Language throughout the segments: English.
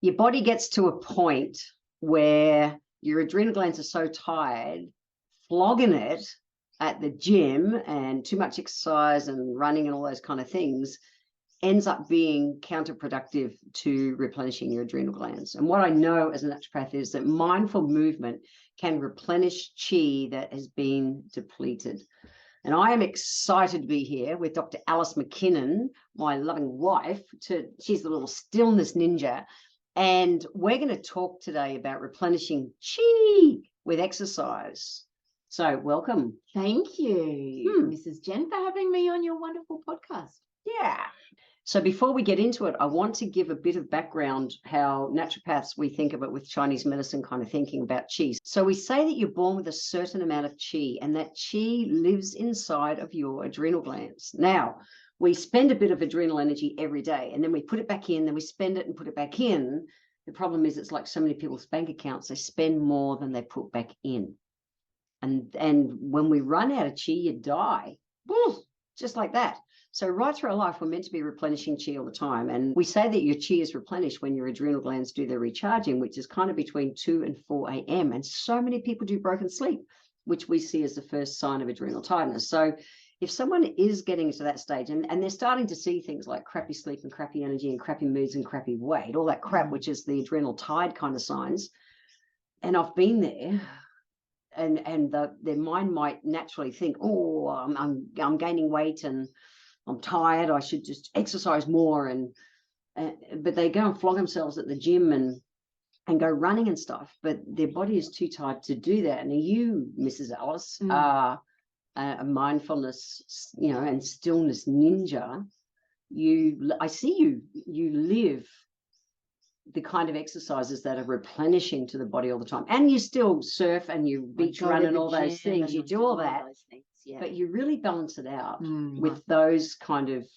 your body gets to a point where your adrenal glands are so tired, flogging it at the gym and too much exercise and running and all those kind of things ends up being counterproductive to replenishing your adrenal glands. And what I know as a naturopath is that mindful movement can replenish chi that has been depleted. And I am excited to be here with Dr. Alice McKinnon, my loving wife. She's the little stillness ninja. And we're going to talk today about replenishing chi with exercise. So welcome. Thank you, Mrs. Jen, for having me on your wonderful podcast. Yeah. So before we get into it, I want to give a bit of background how naturopaths, we think of it with Chinese medicine kind of thinking about qi. So we say that you're born with a certain amount of qi, and that qi lives inside of your adrenal glands. Now, we spend a bit of adrenal energy every day, and then we put it back in, then we spend it and put it back in. The problem is it's like so many people's bank accounts, they spend more than they put back in. And when we run out of qi, you die. Just like that. So right through our life, we're meant to be replenishing qi all the time. And we say that your qi is replenished when your adrenal glands do their recharging, which is kind of between 2 and 4 a.m. And so many people do broken sleep, which we see as the first sign of adrenal tiredness. So if someone is getting to that stage and they're starting to see things like crappy sleep and crappy energy and crappy moods and crappy weight, all that crap, which is the adrenal tired kind of signs, and I've been there, and their mind might naturally think, oh, I'm gaining weight and I'm tired, I should just exercise more, but they go and flog themselves at the gym and go running and stuff, but their body is too tired to do that. And you, Mrs. Alice, are a mindfulness, and stillness ninja. I see you live the kind of exercises that are replenishing to the body all the time, and you still surf and you beach run and all those things. You do all that. Yeah. But you really balance it out with those kind of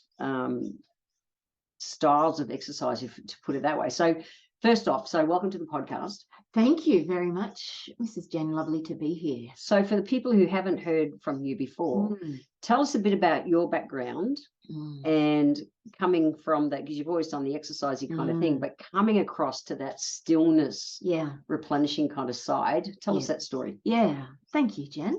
styles of exercise, to put it that way. So first off, welcome to the podcast. Thank you very much, Mrs. Jen. Lovely to be here. So for the people who haven't heard from you before, tell us a bit about your background and coming from that, because you've always done the exercisey kind of thing, but coming across to that stillness, replenishing kind of side. Tell us that story. Yeah. Thank you, Jen.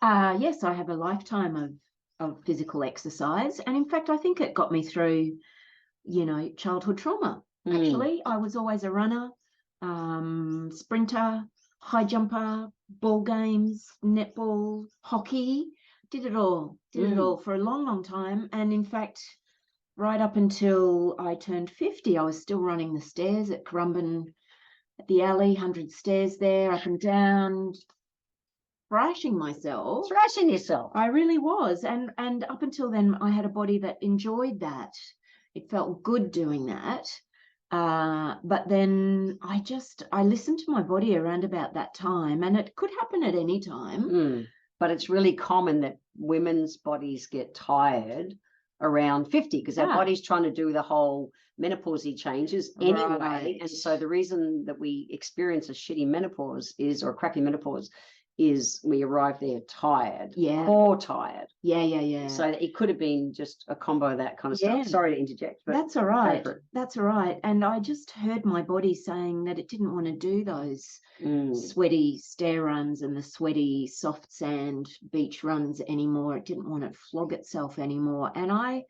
Yes, I have a lifetime of physical exercise. And in fact, I think it got me through, childhood trauma. Actually, I was always a runner, sprinter, high jumper, ball games, netball, hockey, did it all for a long, long time. And in fact, right up until I turned 50, I was still running the stairs at Currumbin, at the alley, 100 stairs there, up and down, thrashing yourself. I really was. And up until then, I had a body that enjoyed that. It felt good doing that. But then I listened to my body around about that time, and it could happen at any time. But it's really common that women's bodies get tired around 50 because our body's trying to do the whole menopausey changes anyway. Right. And so the reason that we experience a shitty menopause or a crappy menopause is we arrive there tired, core tired. Yeah. So it could have been just a combo of that kind of stuff. Sorry to interject. But that's all right. That's all right. And I just heard my body saying that it didn't want to do those sweaty stair runs and the sweaty soft sand beach runs anymore. It didn't want to flog itself anymore. And I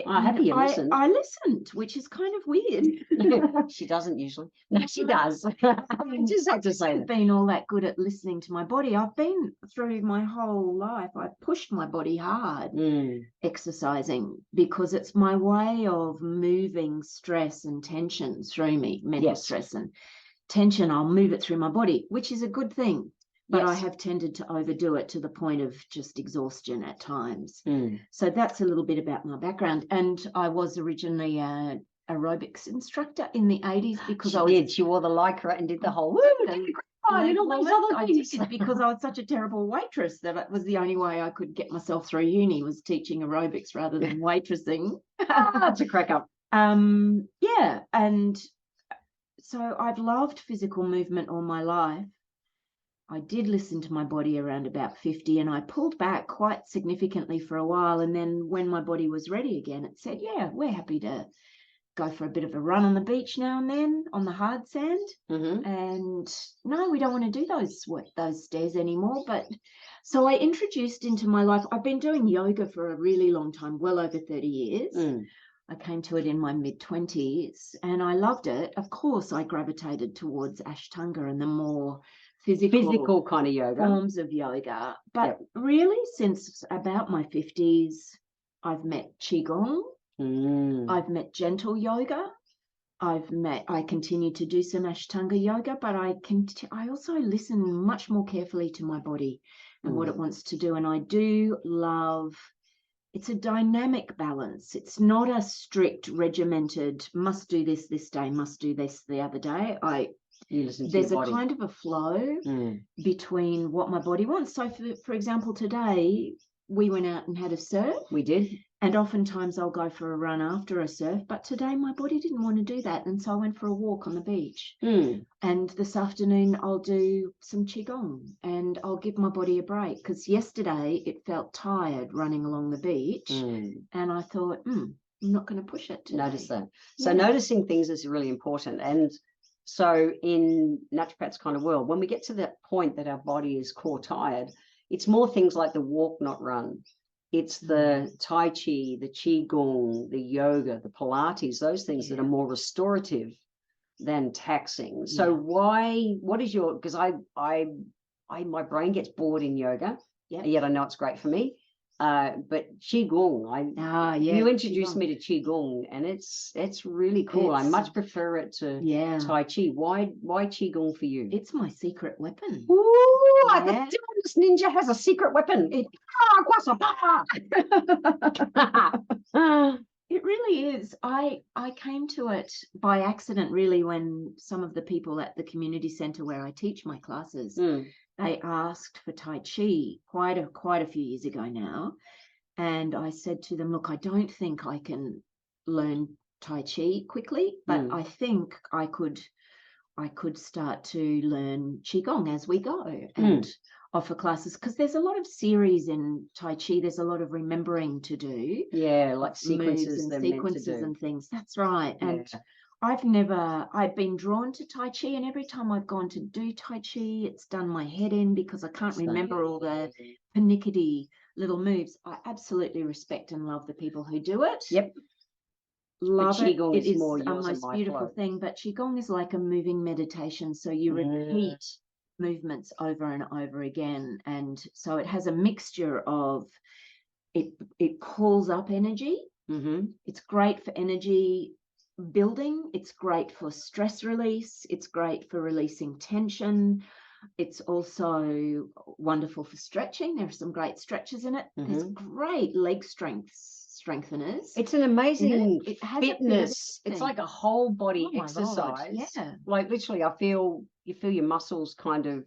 listened, which is kind of weird. She doesn't usually. No, she does. I just have to say I've been all that good at listening to my body. I've been through my whole life. I've pushed my body hard, exercising, because it's my way of moving stress and tension through me, mental stress and tension. I'll move it through my body, which is a good thing. But I have tended to overdo it to the point of just exhaustion at times. So that's a little bit about my background. And I was originally an aerobics instructor in the 80s because She wore the lycra and did the whole I did because I was such a terrible waitress that it was the only way I could get myself through uni was teaching aerobics rather than waitressing. That's a crack up. And so I've loved physical movement all my life. I did listen to my body around about 50, and I pulled back quite significantly for a while. And then when my body was ready again, it said, we're happy to go for a bit of a run on the beach now and then on the hard sand. And no, we don't want to do those stairs anymore. But so I introduced into my life, I've been doing yoga for a really long time, well over 30 years. I came to it in my mid-20s and I loved it. Of course, I gravitated towards Ashtanga and the more physical kind of yoga forms of yoga. But really, since about my 50s, I've met Qigong. I've met gentle yoga. I continue to do some Ashtanga yoga, but I also listen much more carefully to my body and what it wants to do. And I do love, it's a dynamic balance. It's not a strict, regimented, must do this day, must do this the other day. There's a kind of a flow between what my body wants. So for example, today we went out and had a surf. We did. And oftentimes I'll go for a run after a surf, but today my body didn't want to do that. And so I went for a walk on the beach. And this afternoon I'll do some Qigong and I'll give my body a break, because yesterday it felt tired running along the beach. And I thought, I'm not going to push it today. Notice that. So noticing things is really important. And so in naturopath's kind of world, when we get to that point that our body is core tired, it's more things like the walk, not run. It's the Tai Chi, the Qigong, the yoga, the Pilates, those things that are more restorative than taxing. So what is your, because my brain gets bored in yoga, yet I know it's great for me. But Qigong, you introduced me to Qigong and it's really cool. I much prefer it to Tai Chi. Why Qigong for you? It's my secret weapon. Ooh, the this ninja has a secret weapon. It really is. I came to it by accident, really, when some of the people at the community centre where I teach my classes, they asked for Tai Chi quite a few years ago now. And I said to them, look, I don't think I can learn Tai Chi quickly, but I think I could start to learn Qigong as we go and offer classes, because there's a lot of series in Tai Chi. There's a lot of remembering to do. Yeah, like sequences and things. That's right. And I've been drawn to Tai Chi, and every time I've gone to do Tai Chi, it's done my head in because I can't remember all the pernickety little moves. I absolutely respect and love the people who do it. Yep. Love it. Qigong It is more the most beautiful thing. But Qigong is like a moving meditation. So you repeat movements over and over again. And so it has a mixture of, it calls up energy. It's great for energy building. It's great for stress release. It's great for releasing tension. It's also wonderful for stretching. There are some great stretches in it. There's great leg strengtheners. It's an amazing it has fitness. It's like a whole body exercise. God. Yeah. Like literally, you feel your muscles kind of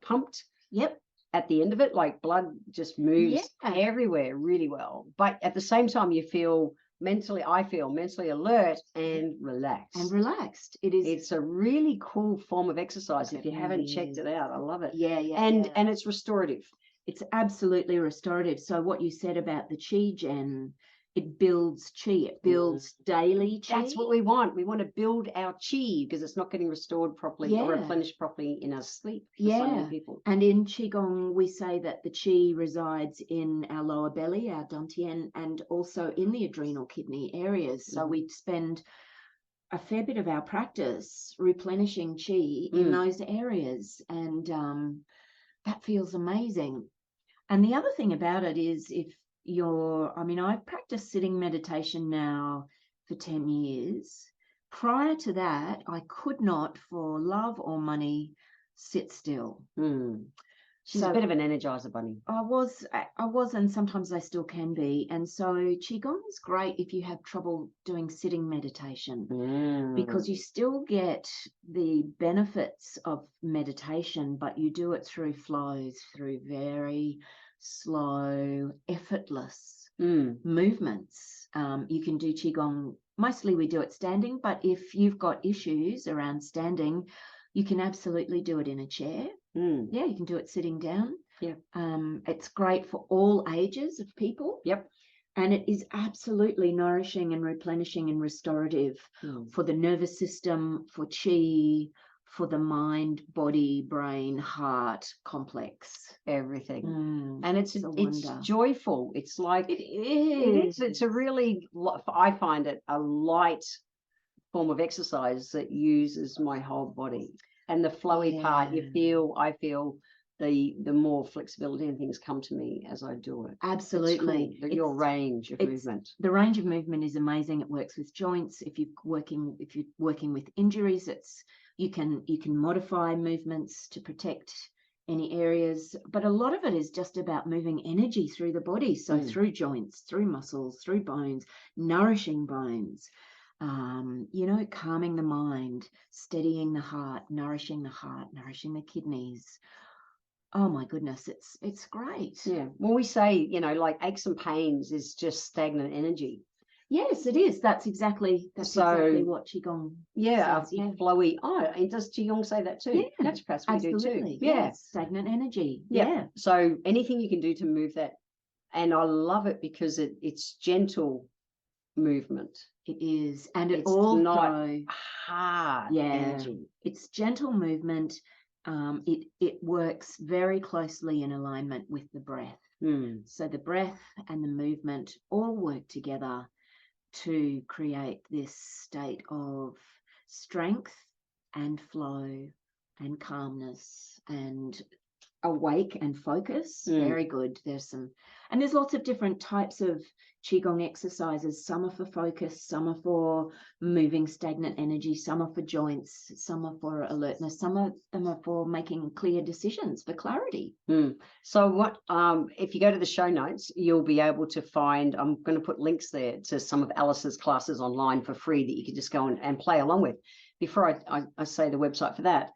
pumped. Yep. At the end of it, like blood just moves everywhere really well. But at the same time, I feel mentally alert and relaxed. It's a really cool form of exercise. If you haven't checked it out, I love it. And it's restorative. It's absolutely restorative. So what you said about the Qi, Jen, it builds Qi. It builds daily Qi. That's what we want. We want to build our Qi because it's not getting restored properly or replenished properly in our sleep for so many people. And in Qigong, we say that the Qi resides in our lower belly, our dantian, and also in the adrenal kidney areas. So we spend a fair bit of our practice replenishing Qi in those areas. And that feels amazing. And the other thing about it is I've practiced sitting meditation now for 10 years. Prior to that, I could not, for love or money, sit still. She's a bit of an energizer bunny. I was, and sometimes I still can be. And so Qigong is great if you have trouble doing sitting meditation, because you still get the benefits of meditation, but you do it through flows, through very slow, effortless movements. You can do Qigong, mostly we do it standing, but if you've got issues around standing, you can absolutely do it in a chair. Yeah, you can do it sitting down. Yeah. It's great for all ages of people. Yep. And it is absolutely nourishing and replenishing and restorative for the nervous system, for chi, for the mind, body, brain, heart complex. Everything. And it's a wonder. Joyful. It's like it is. It's a really, I find it a light form of exercise that uses my whole body. And the flowy part, I feel the more flexibility and things come to me as I do it. Absolutely. Cool. Your range of movement. The range of movement is amazing. It works with joints. If you're working with injuries, you can modify movements to protect any areas, but a lot of it is just about moving energy through the body. So through joints, through muscles, through bones, nourishing bones, calming the mind, steadying the heart, nourishing the kidneys. Oh my goodness, it's great. Yeah. Well, we say, like aches and pains is just stagnant energy. Yes, it is. That's exactly what Qigong says. Yeah. Flowy. Oh, and does Qigong say that too? Yeah, Naturopaths, we do too. Yeah. Stagnant energy. Yeah. So anything you can do to move that. And I love it because it's gentle movement. It is. And it's not hard energy. It's gentle movement. It works very closely in alignment with the breath. So the breath and the movement all work together to create this state of strength and flow and calmness and awake and focus. Very good. There's lots of different types of Qigong exercises. Some are for focus, some are for moving stagnant energy, some are for joints, some are for alertness, some of them are for making clear decisions, for clarity. So what if you go to the show notes, you'll be able to find, I'm going to put links there to some of Alice's classes online for free that you can just go and play along with. Before I say the website for that,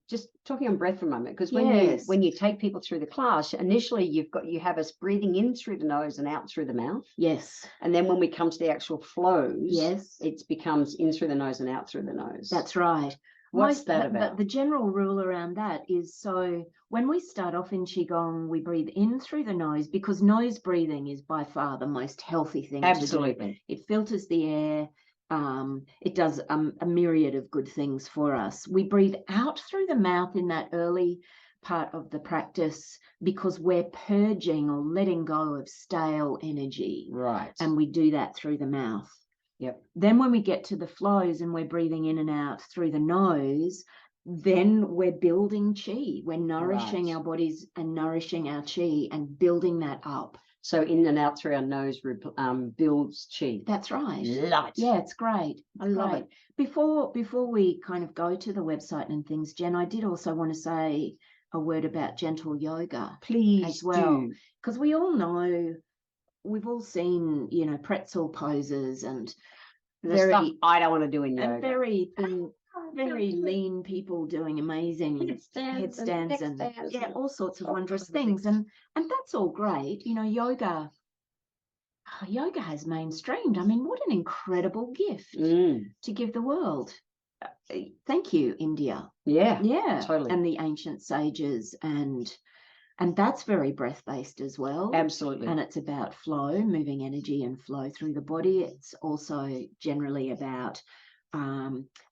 just talking on breath for a moment, because when you take people through the class, initially you have us breathing in through the nose and out through the mouth. Yes. And then when we come to the actual flows, yes, it becomes in through the nose and out through the nose. That's right. What's that about? The general rule around that is, so when we start off in Qigong, we breathe in through the nose, because nose breathing is by far the most healthy thing to do. It filters the air. It does a myriad of good things for us. We breathe out through the mouth in that early part of the practice because we're purging or letting go of stale energy. Right. And we do that through the mouth. Yep. Then when we get to the flows and we're breathing in and out through the nose, then we're building chi. We're nourishing our bodies and nourishing our chi and building that up. So in and out through our nose builds chi. That's right. Love it. Yeah, it's great. I love it. Before we kind of go to the website and things, Jen, I did also want to say a word about gentle yoga. Please as well. Because we all know, we've all seen, pretzel poses and stuff I don't want to do in yoga. And very lean people doing amazing headstands and all sorts of wondrous things. And that's all great. Yoga has mainstreamed. I mean, what an incredible gift to give the world. Thank you, India. Yeah, totally. And the ancient sages, and that's very breath-based as well. Absolutely. And it's about flow, moving energy and flow through the body. It's also generally about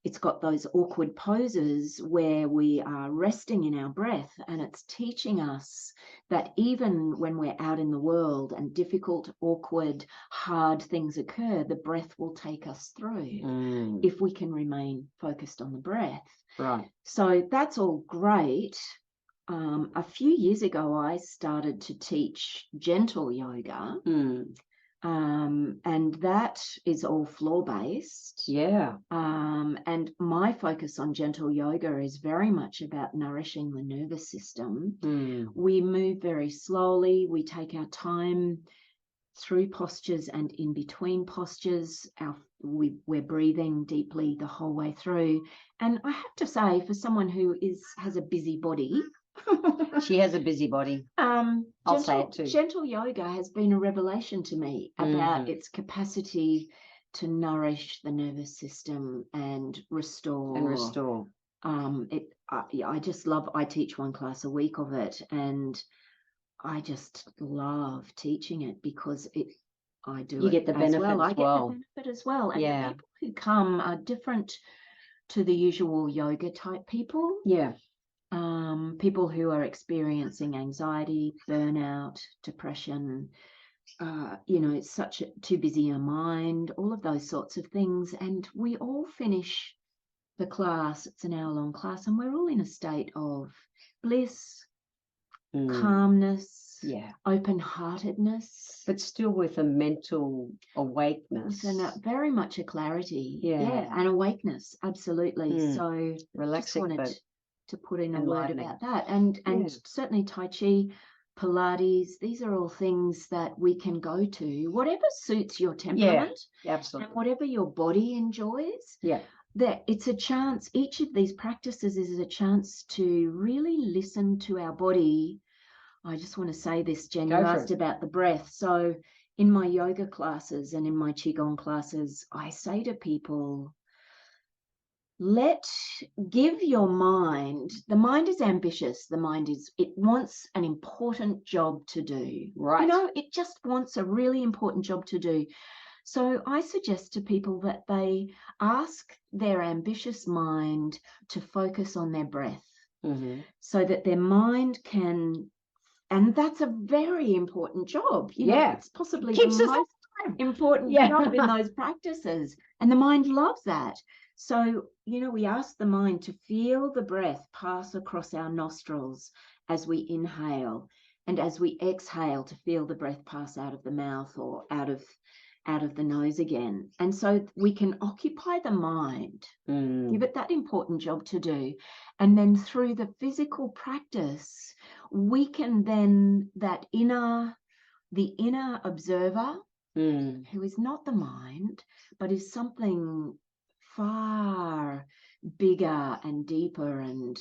it's got those awkward poses where we are resting in our breath, and it's teaching us that even when we're out in the world and difficult, awkward, hard things occur, the breath will take us through if we can remain focused on the breath. Right. So that's all great. A few years ago, I started to teach gentle yoga. And that is all floor-based. Yeah. And my focus on gentle yoga is very much about nourishing the nervous system. We move very slowly. We take our time through postures and in between postures. We're breathing deeply the whole way through. And I have to say, for someone who has a busy body, she has a busy body. I'll say it too. Gentle yoga has been a revelation to me about its capacity to nourish the nervous system and restore. I just love. I teach one class a week of it, and I just love teaching it because I do You it get the as benefit well. as I get well. the benefit as well. And Yeah. the people who come are different to the usual yoga type people. Yeah. People who are experiencing anxiety, burnout, depression, too busy a mind, all of those sorts of things. And we all finish the class, it's an hour-long class, and we're all in a state of bliss, calmness, open-heartedness. But still with a mental awakeness. With very much a clarity. Yeah. And awakeness, absolutely. So relaxing, just wanted to put in a word enlightening. about that. And certainly Tai Chi, Pilates, these are all things that we can go to, whatever suits your temperament. Yeah, absolutely. And whatever your body enjoys. Yeah. That it's a chance, each of these practices is a chance to really listen to our body. I just want to say this, Jen, you asked about the breath. So in my yoga classes and in my Qigong classes, I say to people, give your mind, the mind is ambitious. It wants an important job to do. Right. It just wants a really important job to do. So I suggest to people that they ask their ambitious mind to focus on their breath so that their mind can, and that's a very important job. It's possibly the most important job in those practices. And the mind loves that. So, we ask the mind to feel the breath pass across our nostrils as we inhale, and as we exhale to feel the breath pass out of the mouth or out of the nose again. And so we can occupy the mind, give it that important job to do. And then through the physical practice, we can then, the inner observer, who is not the mind, but is something far bigger and deeper and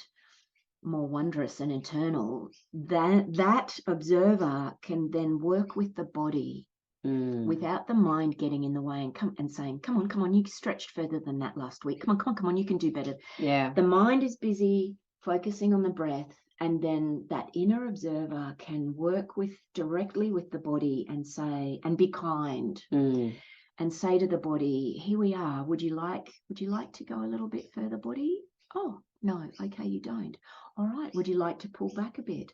more wondrous and eternal, that observer can then work with the body without the mind getting in the way and saying, come on, you stretched further than that last week. Come on, you can do better. Yeah. The mind is busy focusing on the breath, and then that inner observer can work directly with the body and be kind and say to the body, here we are. Would you like to go a little bit further, body? Oh, no, okay, you don't. All right, would you like to pull back a bit?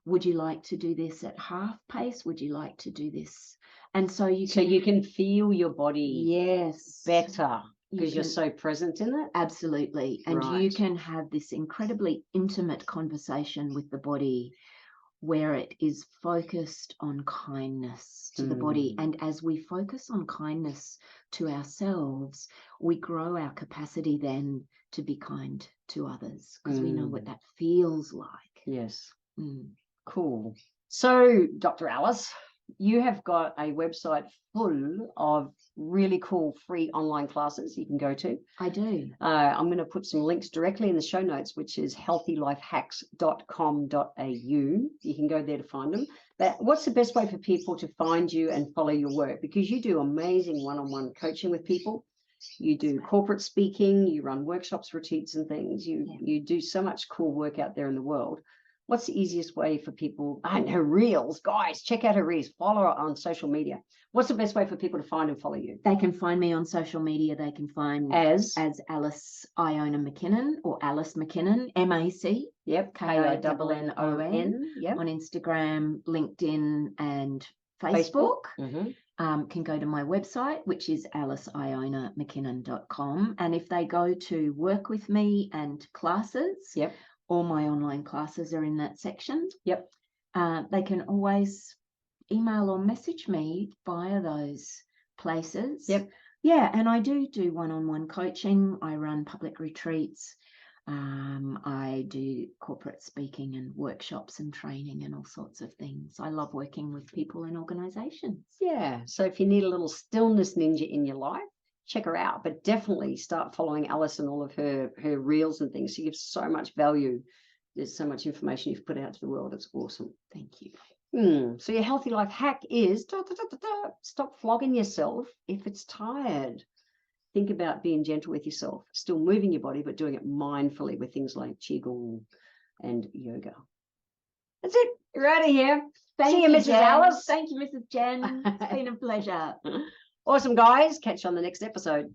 Would you like to do this at half pace? Would you like to do this? And so you can feel your body better because you're so present in it. Absolutely. And you can have this incredibly intimate conversation with the body where it is focused on kindness to the body. And as we focus on kindness to ourselves, we grow our capacity then to be kind to others, because we know what that feels like. Yes. Cool. So, Dr. Alice, you have got a website full of really cool free online classes you can go to. I do. I'm going to put some links directly in the show notes, which is healthylifehacks.com.au. You can go there to find them. But what's the best way for people to find you and follow your work? Because you do amazing one-on-one coaching with people. You do corporate speaking, you run workshops, retreats and things. You do so much cool work out there in the world. What's the easiest way for people? And her reels, guys, check out her reels. Follow her on social media. What's the best way for people to find and follow you? They can find me on social media. They can find as Alice Iona McKinnon or Alice McKinnon, MAC. Yep, KINNON. Yep. On Instagram, LinkedIn, and Facebook. Can go to my website, which is aliceionamckinnon.com. And if they go to work with me and classes, all my online classes are in that section. They can always email or message me via those places. And I do one-on-one coaching. I run public retreats. I do corporate speaking and workshops and training and all sorts of things. I love working with people and organizations. So if you need a little stillness ninja in your life, check her out, but definitely start following Alice and all of her reels and things. She gives so much value. There's so much information you've put out to the world. It's awesome. Thank you. So your healthy life hack is stop flogging yourself if it's tired. Think about being gentle with yourself, still moving your body, but doing it mindfully with things like Qigong and yoga. That's it. You're out of here. Thank See you, Mrs. Jen. Alice. Thank you, Mrs. Jen. It's been a pleasure. Awesome, guys. Catch you on the next episode.